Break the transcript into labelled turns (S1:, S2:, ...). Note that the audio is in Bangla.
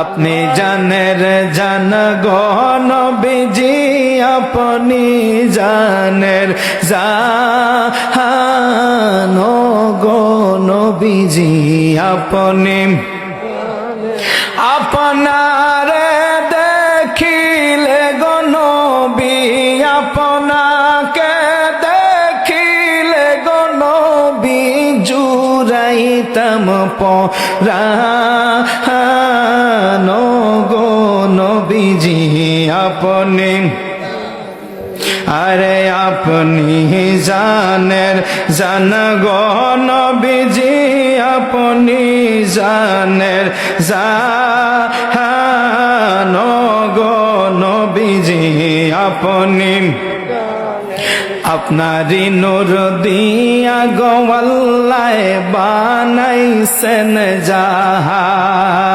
S1: আপনি জানের জান গো নবীজি, আপনি জানের জান গো নবীজি, আপনি আপনারে দেখিলে গো নবী, আপনাকে দেখিলে গো নবী, জুড়াইতাম পরাণ গো নবীজি, আপনি আরে আপনি জানের জান গো নবীজি, আপনি জানের জান গো নবীজি, আপনি আপনারি নূর দিয়া গো আল্লাহ বানাইছেন জাহান।